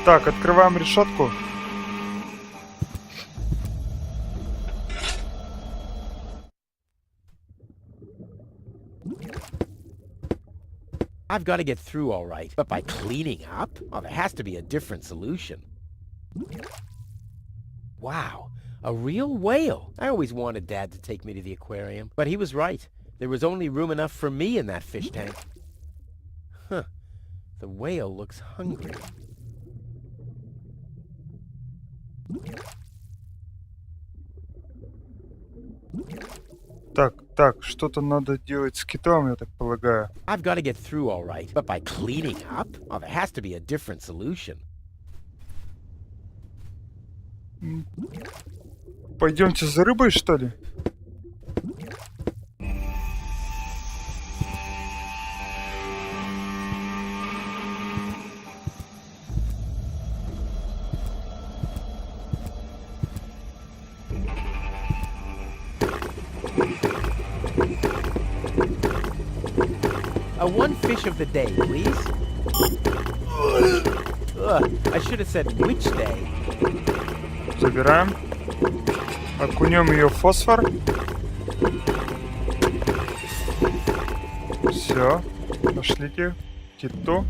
Так, открываем решетку. I've got to get through all right, but by cleaning up? Oh, there has to be a different solution. Wow, a real whale. I always wanted Dad to take me to the aquarium, but he was right. There was only room enough for me in that fish tank. Huh. The whale looks hungry. Так, что-то надо делать с китом, я так полагаю. I've got to get through all right, but by cleaning up? Oh, there has to be a different solution. Пойдемте за рыбой, что ли? One fish of the day, please. I should have said which day. Забираем. Окунем ее в фосфор. Все. Пошлите к киту.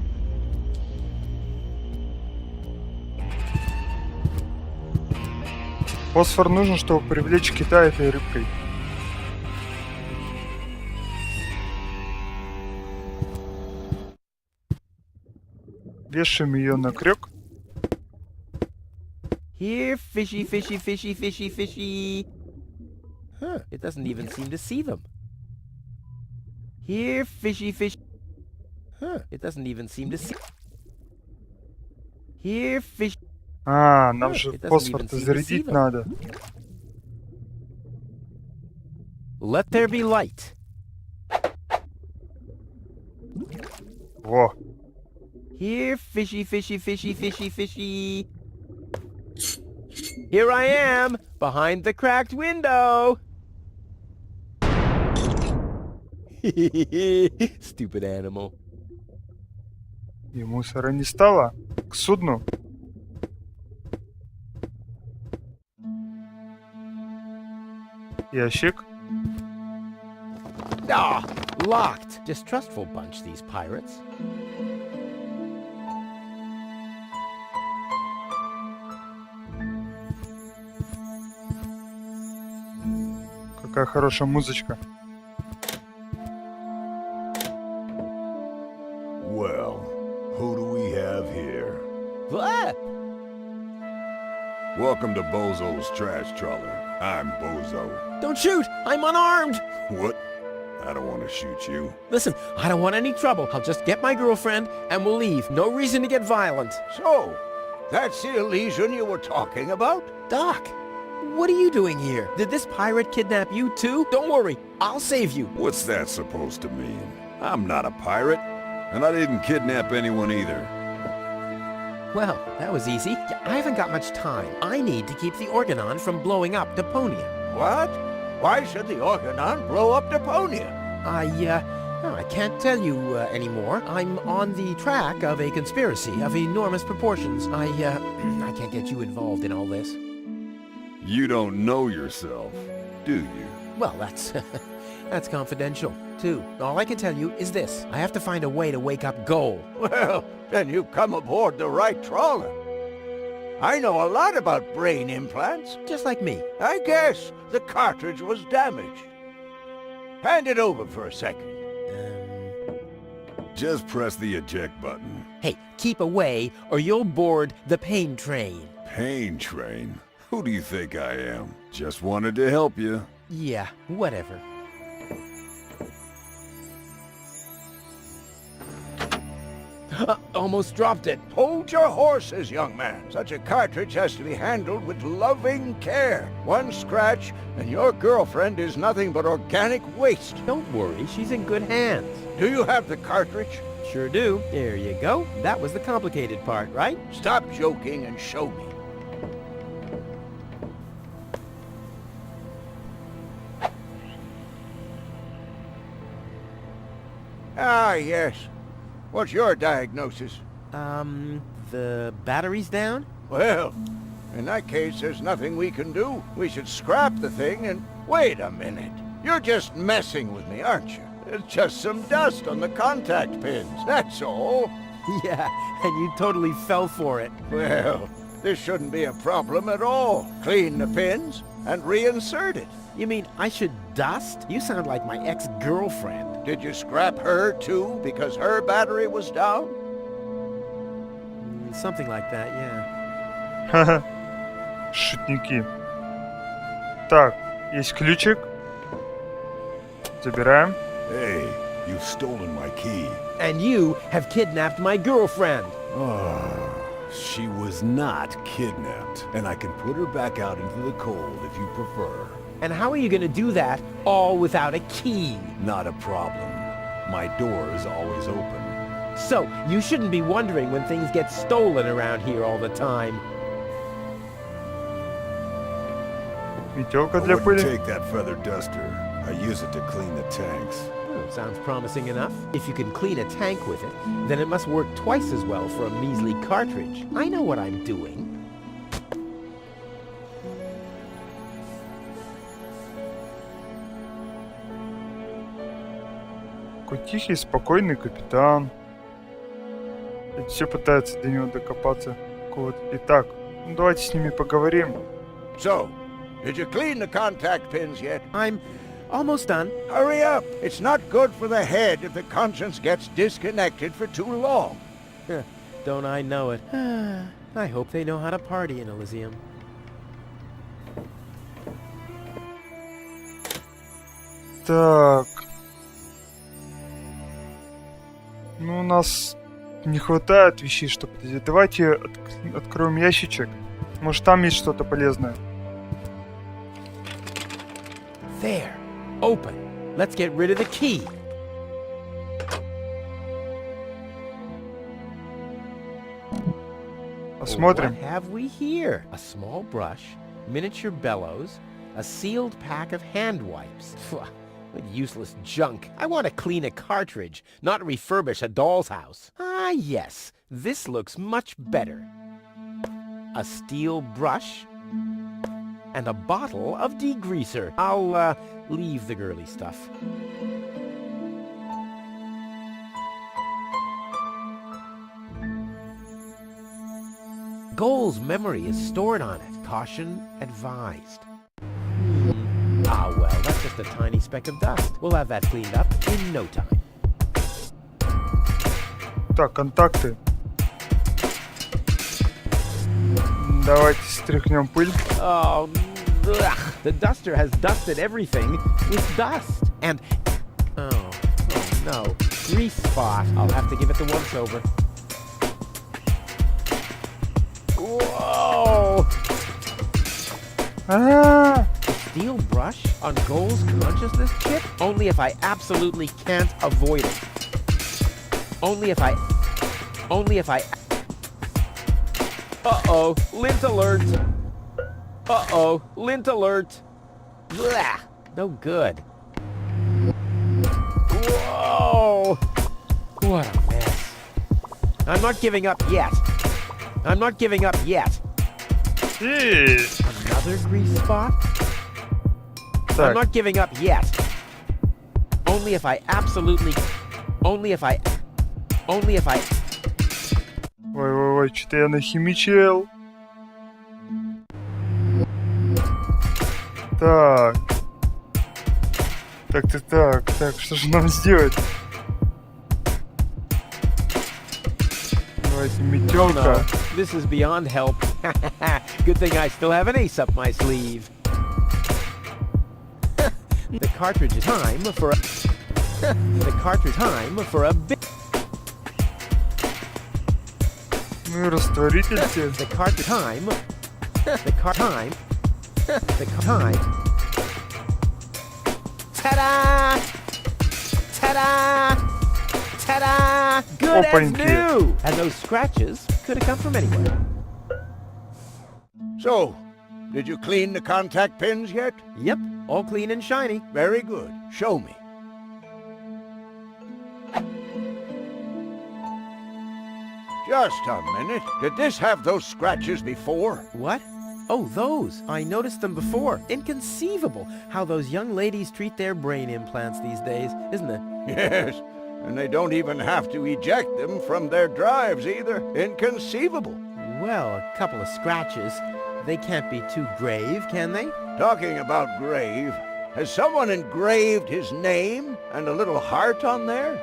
Фосфор нужен, чтобы привлечь кита этой рыбкой. Вешаем ее на крюк. Here, fishy, fishy, fishy, fishy, fishy. Huh, it doesn't even seem to see them. Here, fishy, fish. Huh, it doesn't even seem to see. Here, fish. Нам же фосфор-то зарядить надо. Let there be light. Во. Here, fishy, fishy, fishy, fishy, fishy. Here I am, behind the cracked window. Stupid animal. И мусора не стало. К судну. Ящик. Locked. Distrustful bunch, these pirates. Какая хорошая музычка. Well, who do we have here? What? Welcome to Bozo's Trash Trawler. I'm Bozo. Don't shoot! I'm unarmed! What? I don't want to shoot you. Listen, I don't want any trouble. I'll just get my girlfriend and we'll leave. No reason to get violent. So, that's the illusion you were talking about? Doc, what are you doing here? Did this pirate kidnap you too? Don't worry, I'll save you. What's that supposed to mean? I'm not a pirate, and I didn't kidnap anyone either. Well, that was easy. I haven't got much time. I need to keep the Organon from blowing up Deponia. What? Why should the Organon blow up Deponia? I can't tell you anymore. I'm on the track of a conspiracy of enormous proportions. I can't get you involved in all this. You don't know yourself, do you? Well, that's that's confidential, too. All I can tell you is this. I have to find a way to wake up Goal. Well, then you've come aboard the right trawler. I know a lot about brain implants. Just like me. I guess the cartridge was damaged. Hand it over for a second. Just press the eject button. Hey, keep away or you'll board the pain train. Pain train? Who do you think I am? Just wanted to help you. Yeah, whatever. Almost dropped it. Hold your horses, young man. Such a cartridge has to be handled with loving care. One scratch, and your girlfriend is nothing but organic waste. Don't worry, she's in good hands. Do you have the cartridge? Sure do. There you go. That was the complicated part, right? Stop joking and show me. Ah, yes. What's your diagnosis? The battery's down? Well, in that case, there's nothing we can do. We should scrap the thing and... Wait a minute. You're just messing with me, aren't you? It's just some dust on the contact pins, that's all. Yeah, and you totally fell for it. Well, this shouldn't be a problem at all. Clean the pins and reinsert it. You mean I should dust? You sound like my ex-girlfriend. Did you scrap her, too, because her battery was down? Something like that, yeah. Ха-ха. Шутники. Так, есть ключик. Забираем. Hey, you've stolen my key. And you have kidnapped my girlfriend. Oh, she was not kidnapped, and I can put her back out into the cold if you prefer. And how are you going to do that all without a key? Not a problem. My door is always open. So, you shouldn't be wondering when things get stolen around here all the time. Метелка I для wouldn't пыли. take that feather duster. I use it to clean the tanks. Sounds promising enough. If you can clean a tank with it, then it must work twice as well for a measly cartridge. I know what I'm doing. Какой тихий, спокойный капитан. И все пытаются до него докопаться. Вот. Итак, ну давайте с ними поговорим. So, did you clean the contact pins yet? I'm almost done. Hurry up! It's not good for the head if the conscience gets disconnected for too long. Don't I know it? I hope they know how to party in Elysium. Так. Ну, у нас не хватает вещей, чтобы... Давайте откроем ящичек. Может, там есть что-то полезное. There. Open. Let's get rid of the key. Посмотрим. What have we here? A small brush, miniature bellows, a sealed pack of hand wipes. What useless junk. I want to clean a cartridge, not refurbish a doll's house. Ah, yes. This looks much better. A steel brush and a bottle of degreaser. I'll, leave the girly stuff. Goal's memory is stored on it. Caution advised. Ah, well, that's just a tiny speck of dust. We'll have that cleaned up in no time. Так, контакты. Давайте стряхнем пыль. Oh, ugh. The duster has dusted everything with dust. And, oh no, grease spot. I'll have to give it the once-over. Whoa! А-а-а! Steel brush on Goal's consciousness chip? Only if I absolutely can't avoid it. Only if I... Uh-oh, lint alert. Uh-oh, lint alert. Blah, no good. Whoa! What a mess. I'm not giving up yet. I'm not giving up yet. Эй! Another grease spot? I'm Так, not giving up yet. Only if I absolutely... Only if I... ой, что-то я нахимичил. Так. Так, что же нам сделать? Давайте Oh метелка. no, this is beyond help. Good thing I still have an ace up my sleeve. The cartridge is time for a... The cartridge time for a bit... Ну и растворитель те. The cartridge time... The cart time... The time... Ta-da! Ta-da! Ta-da! Good as Опаньки. new! And those scratches could have come from anywhere. So, did you clean the contact pins yet? Yep, all clean and shiny. Very good. Show me. Just a minute. Did this have those scratches before? What? Oh, those. I noticed them before. Inconceivable how those young ladies treat their brain implants these days, isn't it? Yes, and they don't even have to eject them from their drives either. Inconceivable. Well, a couple of scratches. They can't be too grave, can they? Talking about grave, has someone engraved his name and a little heart on there?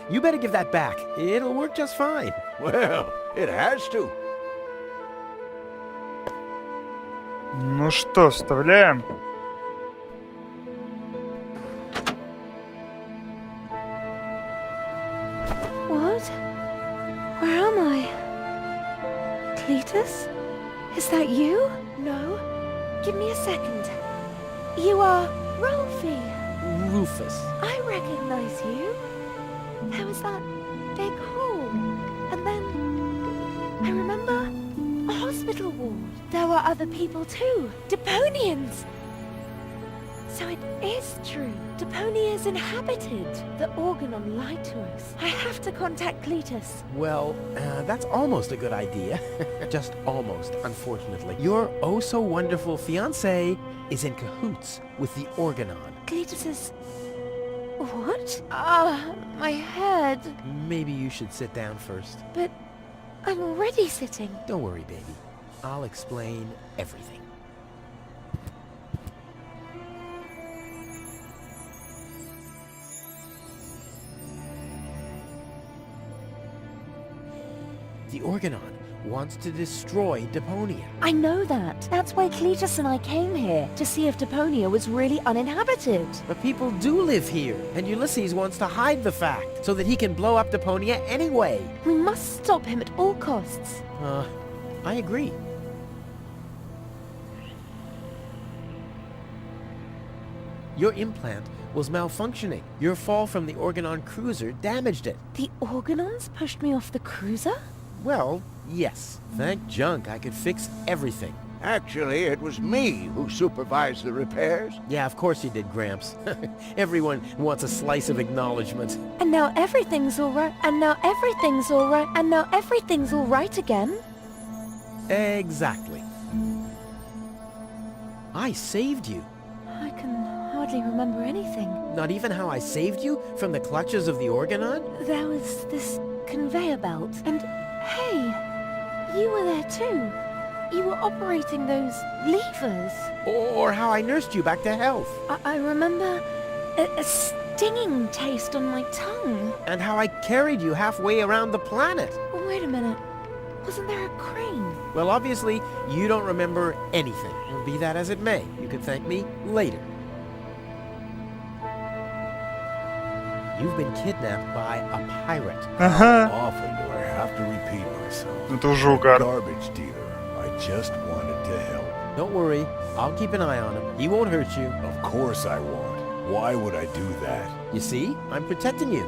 You better give that back. It'll work just fine. Well, it has to. Ну что, вставляем. What? Where am I? Cletus? Is that you? No. Give me a second. You are Rolfie. Rufus. I recognize you. There was that big hole. And then I remember a hospital ward. There were other people too. Deponians. So it is true. Deponia is inhabited. The Organon lied to us. I have to contact Cletus. Well, that's almost a good idea. Just almost, unfortunately. Your oh-so-wonderful fiancé is in cahoots with the Organon. Cletus is... What? My head. Maybe you should sit down first. But I'm already sitting. Don't worry, baby. I'll explain everything. The Organon wants to destroy Deponia. I know that. That's why Cletus and I came here, to see if Deponia was really uninhabited. But people do live here, and Ulysses wants to hide the fact, so that he can blow up Deponia anyway. We must stop him at all costs. I agree. Your implant was malfunctioning. Your fall from the Organon cruiser damaged it. The Organons pushed me off the cruiser? Well, yes. Thank junk I could fix everything. Actually, it was me who supervised the repairs. Yeah, of course you did, Gramps. Everyone wants a slice of acknowledgement. And now everything's alright, and now everything's alright, and now everything's alright again? Exactly. I saved you. I can hardly remember anything. Not even how I saved you from the clutches of the Organon? There was this conveyor belt, and hey, you were there too. You were operating those levers. Or how I nursed you back to health. I remember a stinging taste on my tongue. And how I carried you halfway around the planet. Wait a minute. Wasn't there a crane? Well, obviously, you don't remember anything. Be that as it may, you can thank me later. You've been kidnapped by a pirate. Ага. Often do I have to repeat myself. Это уже угар. Garbage dealer. I just wanted to help. Don't worry, I'll keep an eye on him. He won't hurt you. Of course I won't. Why would I do that? You see, I'm protecting you.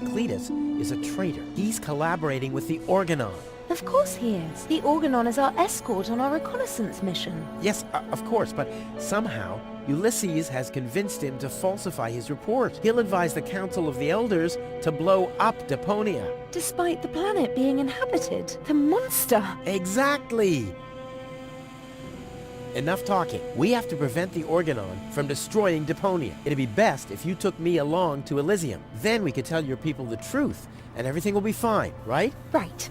Cletus is a traitor. He's collaborating with the Organon. Of course he is. The Organon is our escort on our reconnaissance mission. Yes, of course, but somehow Ulysses has convinced him to falsify his report. He'll advise the Council of the Elders to blow up Deponia. Despite the planet being inhabited. The monster. Exactly! Enough talking. We have to prevent the Organon from destroying Deponia. It'd be best if you took me along to Elysium. Then we could tell your people the truth, and everything will be fine, right? Right.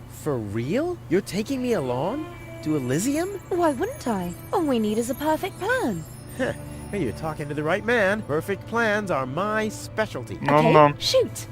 For real? You're taking me along? To Elysium? Why wouldn't I? All we need is a perfect plan. Heh, you're talking to the right man. Perfect plans are my specialty. Okay, No. shoot.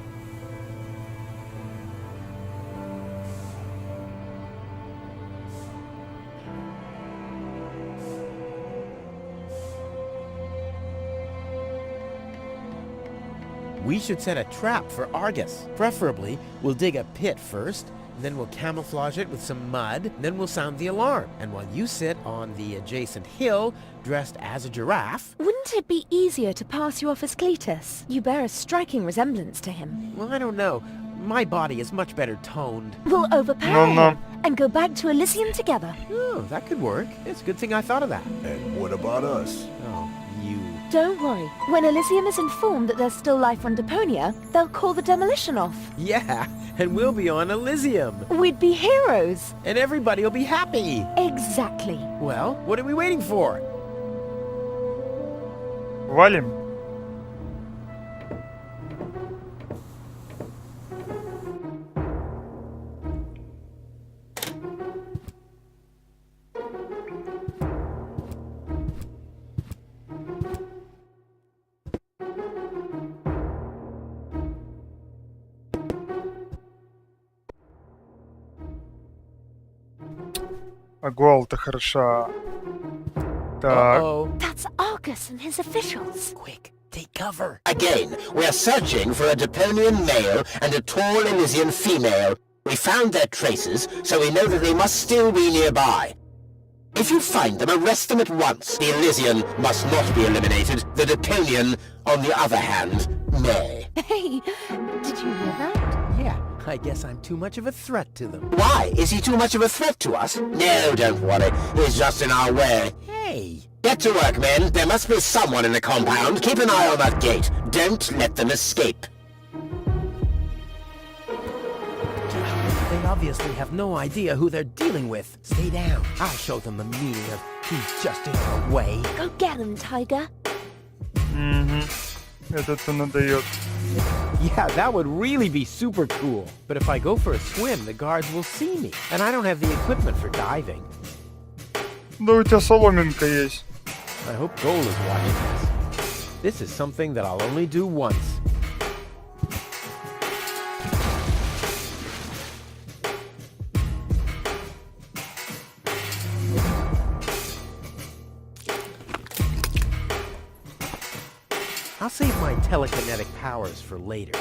We should set a trap for Argus. Preferably, we'll dig a pit first, then we'll camouflage it with some mud, then we'll sound the alarm. And while you sit on the adjacent hill, dressed as a giraffe... Wouldn't it be easier to pass you off as Cletus? You bear a striking resemblance to him. Well, I don't know. My body is much better toned. We'll overpower No. him and go back to Elysium together. Oh, that could work. It's a good thing I thought of that. And what about us? Oh, you Don't worry. When Elysium is informed that there's still life on Deponia, they'll call the demolition off. Yeah, and we'll be on Elysium. We'd be heroes. And everybody will be happy. Exactly. Well, what are we waiting for? Валим. А гол-то хороша. Так. Uh-oh. That's Argus and his officials. Quick, take cover. Again, we are searching for a Deponian male and a tall Elysian female. We found their traces, so we know that they must still be nearby. If you find them, arrest them at once. The Elysian must not be eliminated. The Deponian, on the other hand, may. Hey, did you hear that? Yeah, I guess I'm too much of a threat to them. Why? Is he too much of a threat to us? No, don't worry. He's just in our way. Hey! Get to work, men. There must be someone in the compound. Keep an eye on that gate. Don't let them escape. They obviously have no idea who they're dealing with. Stay down. I'll show them the meaning of he's just in our way. Go get him, Tiger. Этот-то надает. Yeah, that would really be super cool. But if I go for a swim, the guards will see me. And I don't have the equipment for diving. Да у тебя соломинка есть. I hope Goal is watching this. This is something that I'll only do once. I'll save my telekinetic powers for later.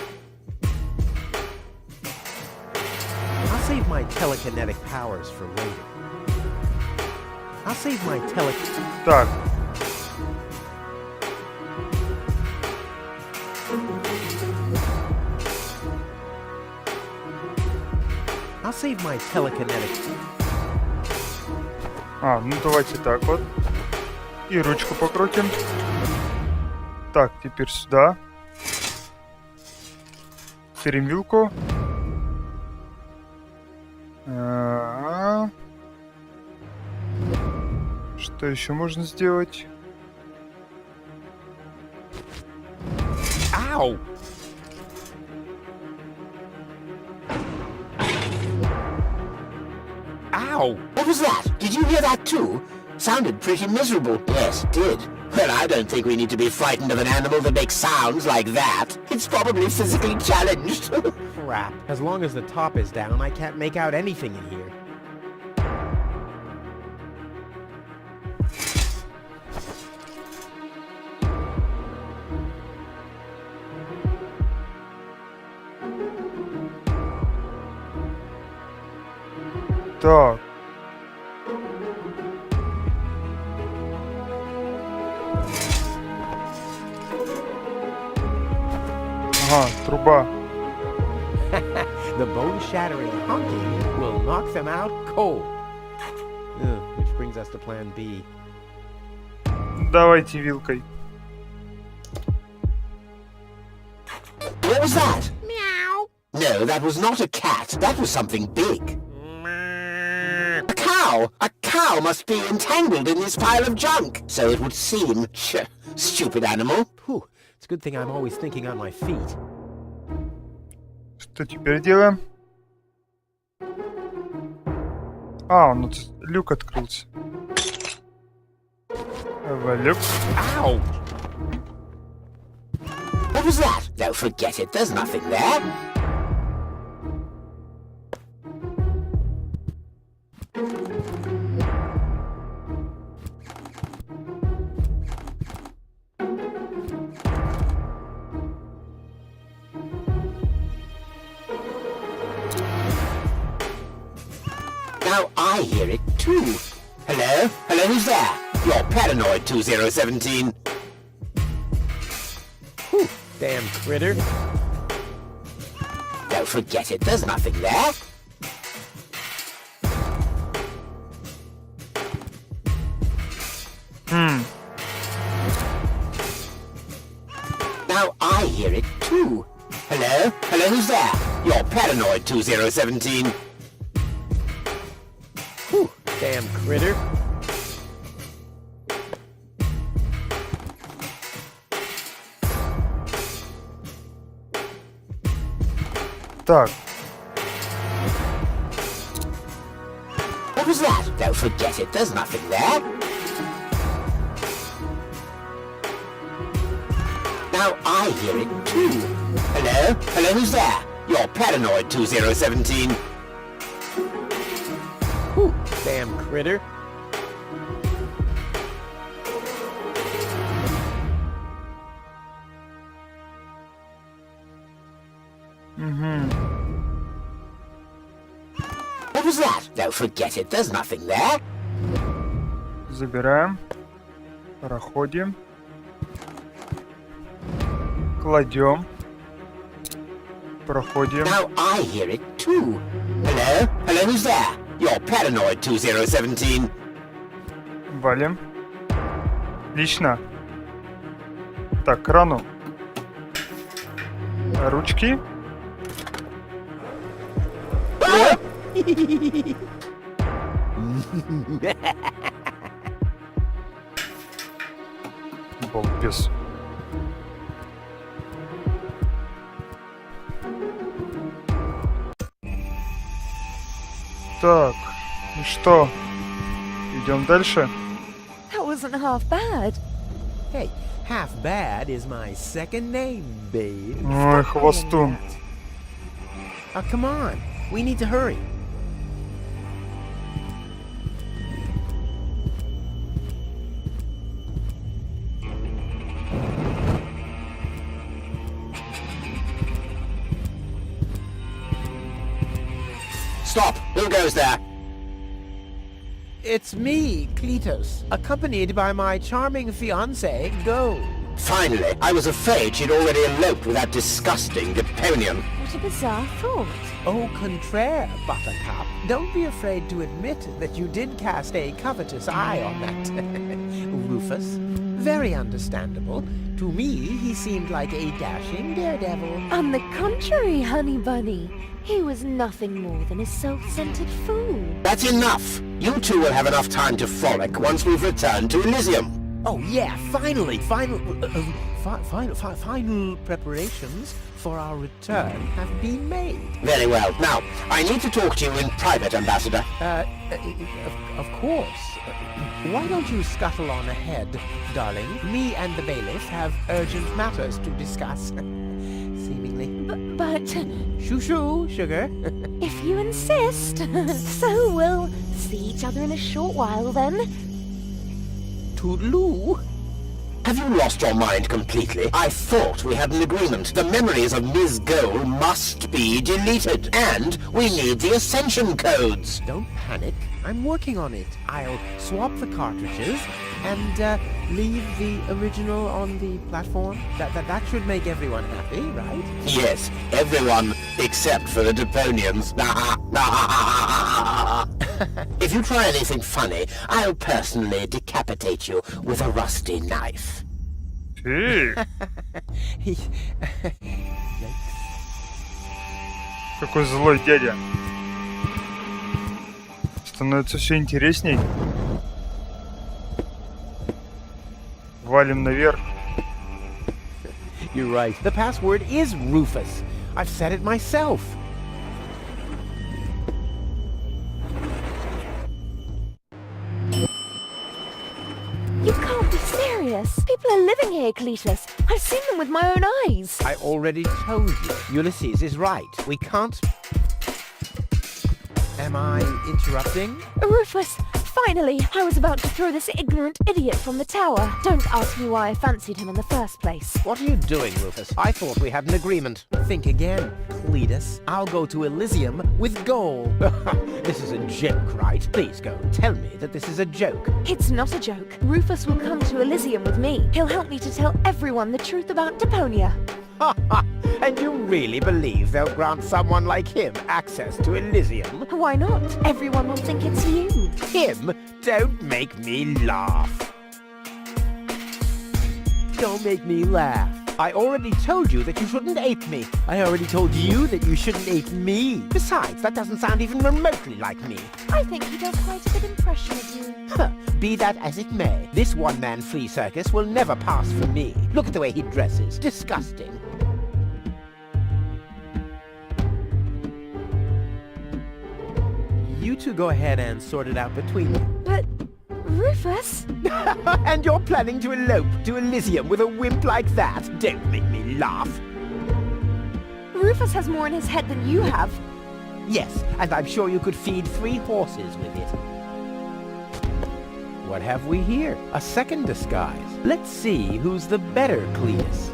I'll save my telekinetic powers for later. I'll save my Так. I'll save my telekinetic. А, ну давайте так вот. И ручку покрутим. Так, теперь сюда. Берем вилку. Что еще можно сделать? Ow! Ow! What was that? Did you hear that too? Sounded pretty miserable. Yes, it did. Well, I don't think we need to be frightened of an animal that makes sounds like that. It's probably physically challenged. Crap. As long as the top is down, I can't make out anything in here. Так. Ага, труба. The bone-shattering honking will knock them out cold. Which brings us to plan B. Давайте вилкой. What was that? Meow. No, that was not a cat. That was something big. A cow! A cow must be entangled in this pile of junk. So it would seem. Stupid animal. Whew. It's a good thing I'm always thinking on my feet. Что теперь делаем? А, ну тут люк открылся. Люк. Ow! What was that? No, forget it. There's nothing there. Now I hear it too. Hello? Hello, who's there? You're paranoid, 2017. Whew. Damn critter. Don't forget it. There's nothing there. You're paranoid, 2017. Whew, damn critter. Так, What was that? Don't forget it, there's nothing there. Now I hear it too. Hello? Hello, who's there? You're paranoid, 2017. Whew, damn critter. What was that? Don't forget it, there's nothing there. забираем. Проходим. Кладем. Проходим. Now I hear it too. Hello? Hello, who's there? You're paranoid, 2017. Валим. Отлично. Так, крану. Ручки. Балбес. Так, ну что, идем дальше? That wasn't half bad. Hey, half bad is my second name, babe. Ой, хвостун. Come on, we need to hurry. Stop! Who goes there? It's me, Cletus, accompanied by my charming fiancée, Go. Finally, I was afraid she'd already eloped with that disgusting Deponian. What a bizarre thought. Au contraire, Buttercup. Don't be afraid to admit that you did cast a covetous eye on that Rufus. Very understandable. To me, he seemed like a dashing daredevil. On the contrary, honey bunny. He was nothing more than a self-centered fool. That's enough! You two will have enough time to frolic once we've returned to Elysium. Oh yeah, finally, final preparations for our return have been made. Very well. Now, I need to talk to you in private, Ambassador. Of course. Why don't you scuttle on ahead, darling? Me and the bailiff have urgent matters to discuss. Seemingly. But Shoo-shoo, sugar. if you insist, so we'll see each other in a short while then. Toodaloo. Have you lost your mind completely? I thought we had an agreement. The memories of Ms. Goal must be deleted. And we need the Ascension codes. Don't panic. I'm working on it. I'll swap the cartridges and leave the original on the platform. That should make everyone happy, right? Yes, everyone except for the Deponians. If you try anything funny, I'll personally decapitate you with a rusty knife. Ты, какой злой дядя. Становится все интересней. Валим наверх. You're right. The password is Rufus. I've said it myself. You can't be serious. People are living here, Cletus. I've seen them with my own eyes. I already told you. Ulysses is right. We can't... Am I interrupting? Rufus, finally! I was about to throw this ignorant idiot from the tower. Don't ask me why I fancied him in the first place. What are you doing, Rufus? I thought we had an agreement. Think again, Cletus. I'll go to Elysium with Goal. This is a joke, right? Please go. Tell me that this is a joke. It's not a joke. Rufus will come to Elysium with me. He'll help me to tell everyone the truth about Deponia. And you really believe they'll grant someone like him access to Elysium? Why not? Everyone will think it's you. Him? Don't make me laugh. Don't make me laugh. I already told you that you shouldn't ape me. I already told you that you shouldn't ape me. Besides, that doesn't sound even remotely like me. I think he does quite a good impression of you. Huh. Be that as it may, this one-man flea circus will never pass for me. Look at the way he dresses. Disgusting. You two go ahead and sort it out between you. But, Rufus? And you're planning to elope to Elysium with a wimp like that? Don't make me laugh. Rufus has more in his head than you have. Yes, and I'm sure you could feed 3 horses with it. What have we here? A second disguise. Let's see who's the better Cletus.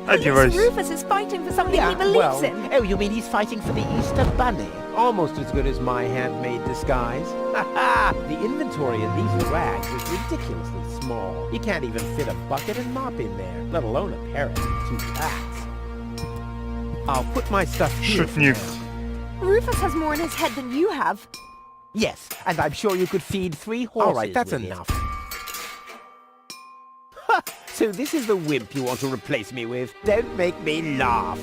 Одевайся. Rufus is fighting for something he believes in. Oh, you mean he's fighting for the Easter Bunny? Almost as good as my handmade disguise. Ha! The inventory in these rags is ridiculously small. You can't even fit a bucket and mop in there, let alone a parrot and 2 cats. I'll put my stuff here. Шутник. Rufus has more in his head than you have. Yes, and I'm sure you could feed 3 horses. All right, that's enough. Ha! So this is the wimp you want to replace me with? Don't make me laugh.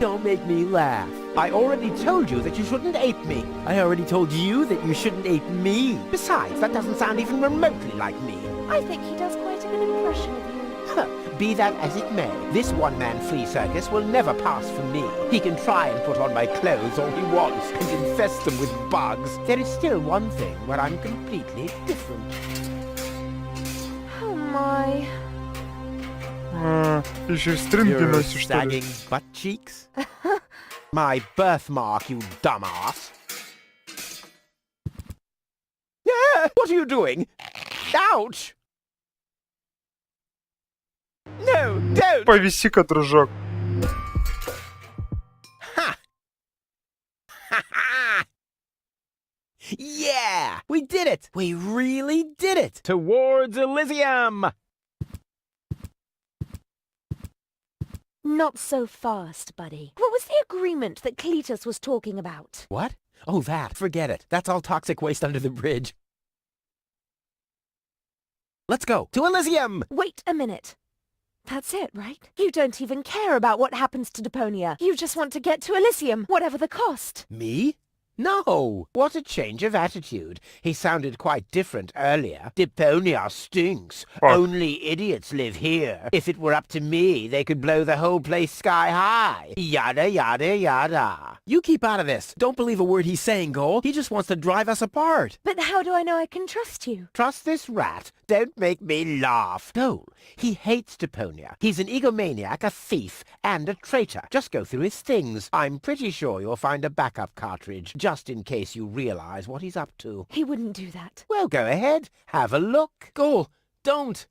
Don't make me laugh. I already told you that you shouldn't ape me. I already told you that you shouldn't ape me. Besides, that doesn't sound even remotely like me. I think he does quite a good impression of you. Huh. Be that as it may, this one-man flea circus will never pass for me. He can try and put on my clothes all he wants and infest them with bugs. There is still one thing where I'm completely different. Oh my. Ты еще и стринги Your носишь, что ли? sagging butt cheeks? My birthmark, you dumbass. Yeah, what are you doing? Ouch! No, don't! Повиси-ка, дружок. Ha! Ha ha! Yeah! We did it! We really did it! Towards Elysium! Not so fast, buddy. What was the agreement that Cletus was talking about? What? Oh, that. Forget it. That's all toxic waste under the bridge. Let's go. To Elysium! Wait a minute. That's it, right? You don't even care about what happens to Deponia. You just want to get to Elysium, whatever the cost. Me? No! What a change of attitude. He sounded quite different earlier. Deponia stinks. Fuck. Only idiots live here. If it were up to me, they could blow the whole place sky high. Yada, yada, yada. You keep out of this. Don't believe a word he's saying, Cole. He just wants to drive us apart. But how do I know I can trust you? Trust this rat. Don't make me laugh. No, he hates Deponia. He's an egomaniac, a thief, and a traitor. Just go through his things. I'm pretty sure you'll find a backup cartridge, just in case you realize what he's up to. He wouldn't do that. Well, go ahead. Have a look. Cole, don't.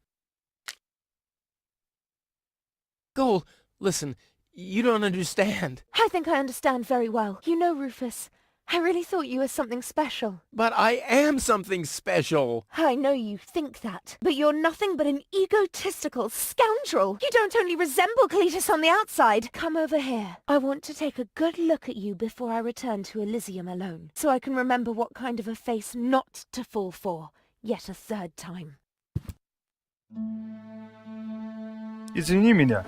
Cole, listen, you don't understand. I think I understand very well. You know, Rufus, I really thought you were something special. But I am something special. I know you think that, but you're nothing but an egotistical scoundrel. You don't only resemble Cletus on the outside. Come over here. I want to take a good look at you before I return to Elysium alone, so I can remember what kind of a face not to fall for yet a 3rd time. Извини меня.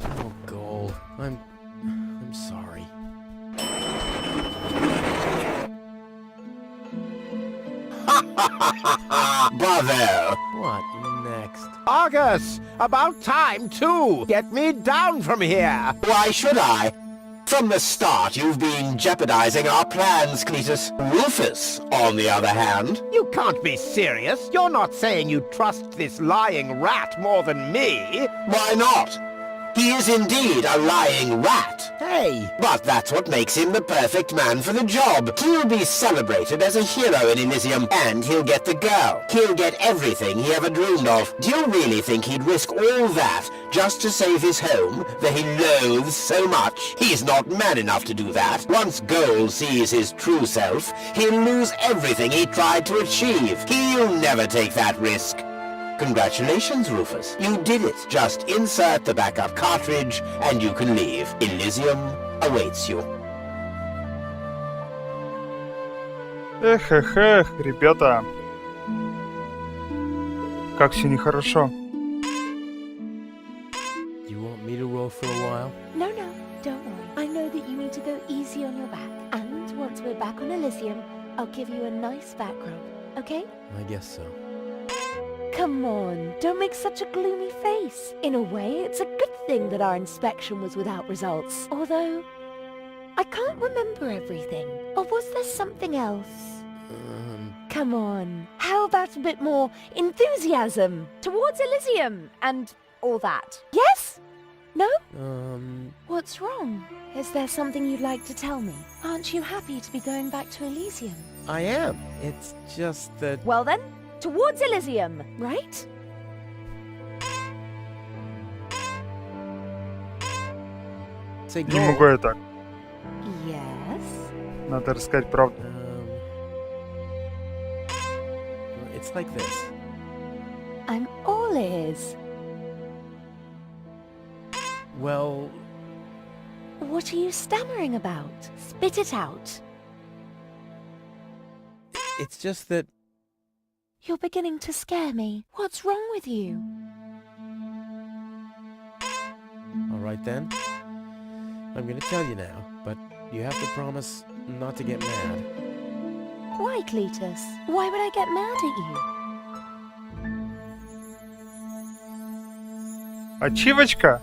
Oh, Cole, I'm sorry. Bravo! What next? Argus! About time, too! Get me down from here! Why should I? From the start, you've been jeopardizing our plans, Cletus. Rufus, on the other hand... You can't be serious! You're not saying you trust this lying rat more than me! Why not? He is indeed a lying rat. Hey! But that's what makes him the perfect man for the job. He'll be celebrated as a hero in Elysium, and he'll get the girl. He'll get everything he ever dreamed of. Do you really think he'd risk all that just to save his home that he loathes so much? He's not man enough to do that. Once Goal sees his true self, he'll lose everything he tried to achieve. He'll never take that risk. Congratulations, Rufus. You did it. Just insert the backup cartridge and you can leave. Elysium awaits you. Эх, ребята. Как все нехорошо. Do you want me to roll for a while? No, don't worry. I know that you need to go easy on your back. And once we're back on Elysium, I'll give you a nice back rub, okay? I guess so. Come on, don't make such a gloomy face. In a way, it's a good thing that our inspection was without results. Although, I can't remember everything. Or was there something else? Come on, how about a bit more enthusiasm towards Elysium and all that? Yes? No? What's wrong? Is there something you'd like to tell me? Aren't you happy to be going back to Elysium? I am. It's just that... Well then, towards Elysium, right? Say Не могу я так. Yes. Надо рассказать правду. It's like this. I'm all ears. Well, What are you stammering about? Spit it out. it's just that... You're beginning to scare me. What's wrong with you? All right then. I'm gonna tell you now, but you have to promise not to get mad. Why, Cletus? Why would I get mad at you? Ачивочка?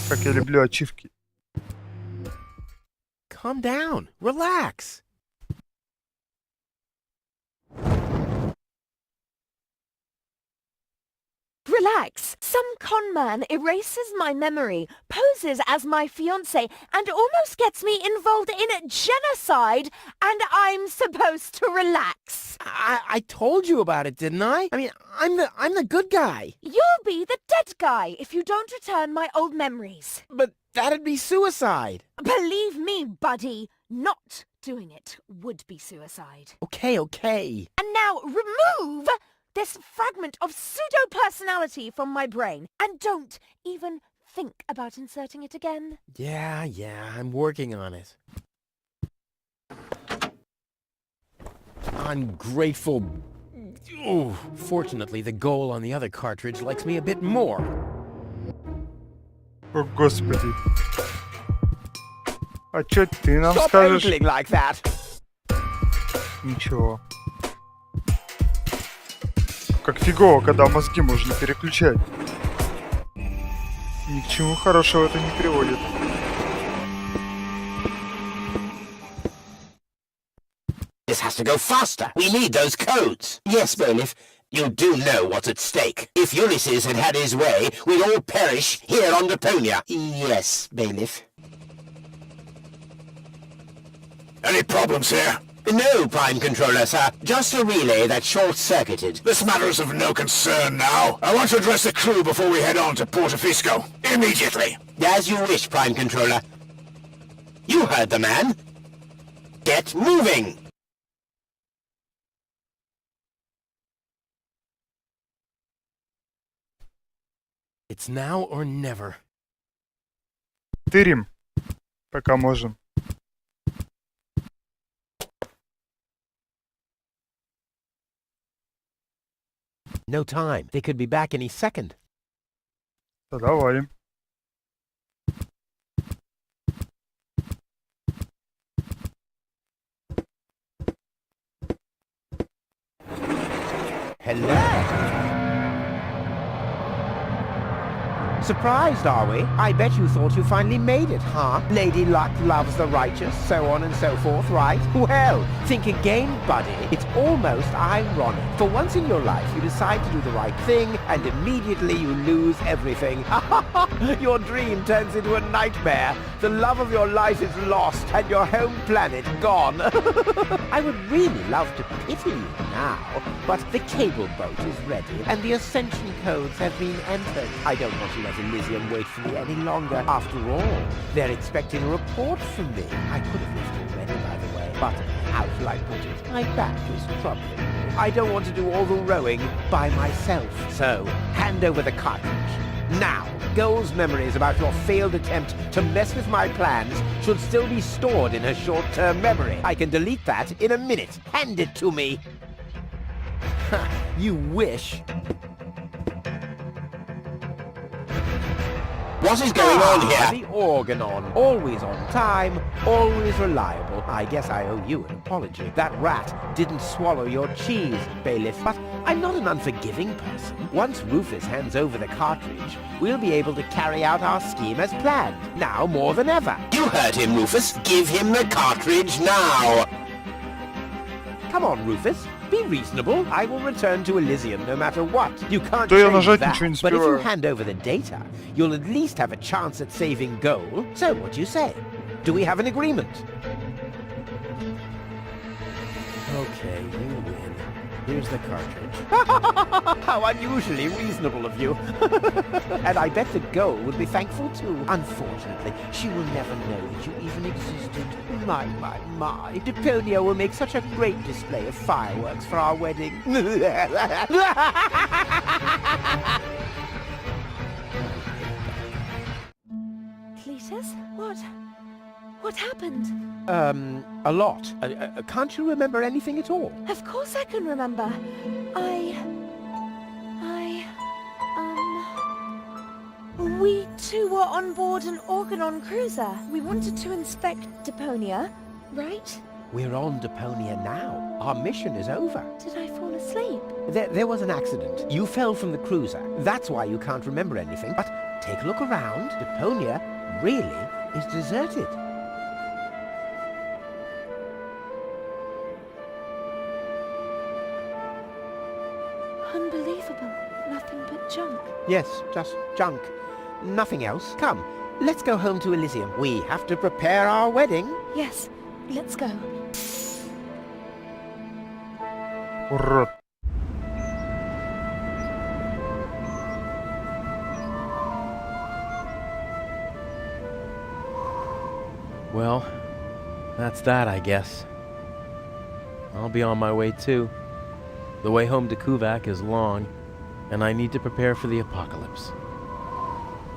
Как я люблю ачивки. Calm down. Relax. Relax. Some con man erases my memory, poses as my fiancé, and almost gets me involved in genocide, and I'm supposed to relax. I told you about it, didn't I? I mean, I'm the good guy. You'll be the dead guy if you don't return my old memories. But that'd be suicide. Believe me, buddy, not doing it would be suicide. Okay. And now remove this fragment of pseudo-personality from my brain, and don't even think about inserting it again. Yeah, I'm working on it. Ungrateful... Oh, fortunately, the goal on the other cartridge likes me a bit more. О, господи. А чё ты нам Stop скажешь? angling like that. Ничего. Как фигово, когда мозги можно переключать. Ни к чему хорошего это не приводит. This has to go faster. We need those codes. Yes, Bailiff, you do know what's at stake. If Ulysses had had his way, we'd all perish here on Deponia. Yes, Bailiff. Any problems here? No, Prime Controller, sir. Just a relay that short-circuited. This matter is of no concern now. I want to address the crew before we head on to Portofisco. Immediately. As you wish, Prime Controller. You heard the man. Get moving! It's now or never. Тырим. Пока можем. No time. They could be back any second. Тогда валим. Hello. Surprised, are we? I bet you thought you finally made it, huh? Lady Luck loves the righteous, so on and so forth, right? Well, think again, buddy. It's almost ironic. For once in your life, you decide to do the right thing, and immediately you lose everything. Your dream turns into a nightmare. The love of your life is lost, and your home planet gone. I would really love to pity you now, but the cable boat is ready, and the ascension codes have been entered. I don't want to let Elysium wait for me any longer. After all, they're expecting a report from me. I could have left already, by the way, but how shall I put it? My back is troubling me. I don't want to do all the rowing by myself. So, hand over the cartridge. Now, Goal's memories about your failed attempt to mess with my plans should still be stored in her short-term memory. I can delete that in a minute. Hand it to me. You wish. What is going on here? The organon. Always on time, always reliable. I guess I owe you an apology. That rat didn't swallow your cheese, bailiff. But I'm not an unforgiving person. Once Rufus hands over the cartridge, we'll be able to carry out our scheme as planned. Now more than ever. You heard him, Rufus. Give him the cartridge now. Come on, Rufus. Be reasonable. I will return to Elysium no matter what. You can't Да я change нажать that. ничего не But if you успеваю. hand over the data, you'll at least have a chance at saving gold. So what do you say? Do we have an agreement? Okay, you win. Here's the cartridge. How unusually reasonable of you. And I bet the girl will be thankful too. Unfortunately, she will never know that you even existed. My. Deponia will make such a great display of fireworks for our wedding. Cletus? What happened? A lot. Can't you remember anything at all? Of course I can remember. We two were on board an Organon cruiser. We wanted to inspect Deponia, right? We're on Deponia now. Our mission is over. Did I fall asleep? There was an accident. You fell from the cruiser. That's why you can't remember anything. But take a look around. Deponia really is deserted. Unbelievable. Nothing but junk. Yes, just junk. Nothing else. Come, let's go home to Elysium. We have to prepare our wedding. Yes, let's go. Урод. Well, that's that, I guess. I'll be on my way too. The way home to Kuvak is long, and I need to prepare for the apocalypse.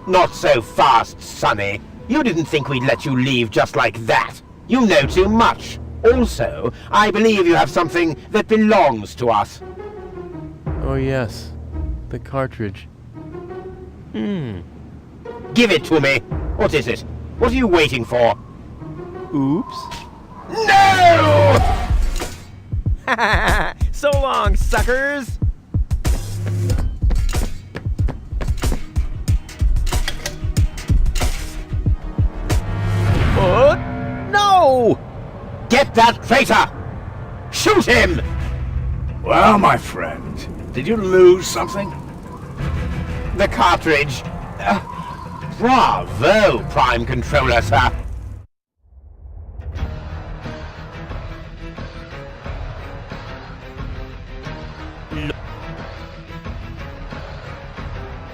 Not so fast, Sonny. You didn't think we'd let you leave just like that. You know too much. Also, I believe you have something that belongs to us. Oh yes, the cartridge. Give it to me. What is it? What are you waiting for? Oops. No! So long, suckers! Oh, no! Get that traitor! Shoot him! Well, my friend, did you lose something? The cartridge. Bravo, Prime Controller, sir.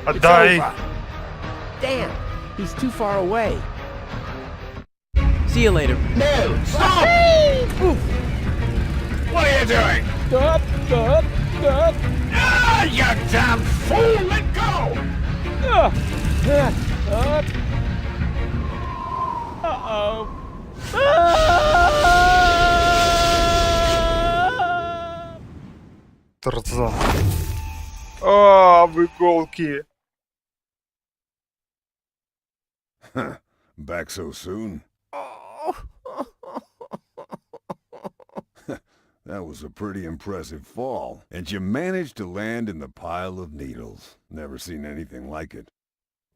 Отдай. Damn, he's too far away. See you later. No, stop! What are you doing? Stop! Ah, you damn fool! Let go! Тарзан. А, в иголки. Back so soon? That was a pretty impressive fall. And you managed to land in the pile of needles. Never seen anything like it.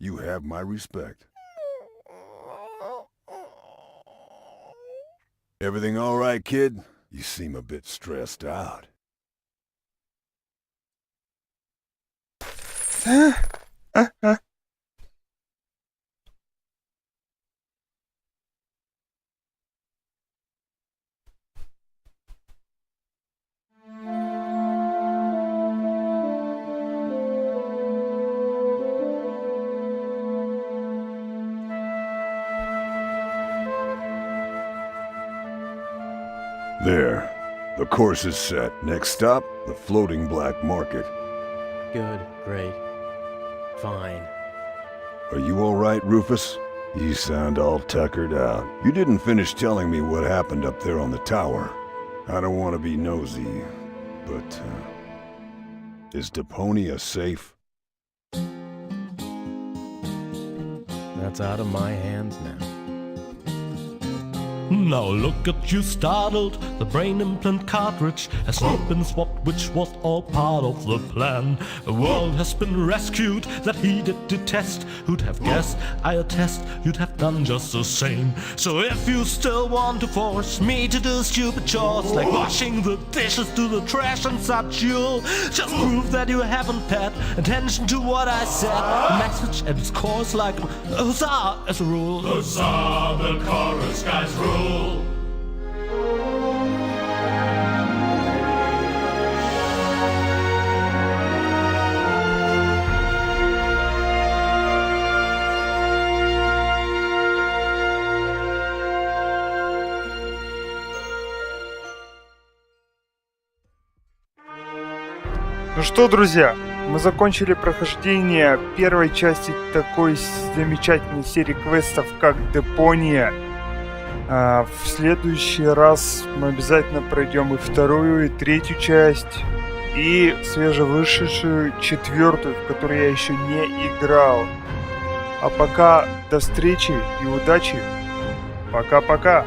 You have my respect. Everything all right, kid? You seem a bit stressed out. There. The course is set. Next stop, the floating black market. Good, great, fine. Are you all right, Rufus? You sound all tuckered out. You didn't finish telling me what happened up there on the tower. I don't want to be nosy, but, is Deponia safe? That's out of my hands now. Now look at you startled, the brain implant cartridge has not been swapped, which was all part of the plan. A world has been rescued that he did detest. Who'd have guessed, I attest, you'd have done just the same. So if you still want to force me to do stupid chores, like washing the dishes, do the trash and such, you'll just prove that you haven't paid attention to what I said. The message at its core is like a huzzah as a rule. Huzzah, the chorus guys rule. Ну что, друзья, мы закончили прохождение первой части такой замечательной серии квестов, как Deponia. В следующий раз мы обязательно пройдем и вторую, и третью часть, и свежевышедшую четвертую, в которую я еще не играл. А пока до встречи и удачи. Пока-пока.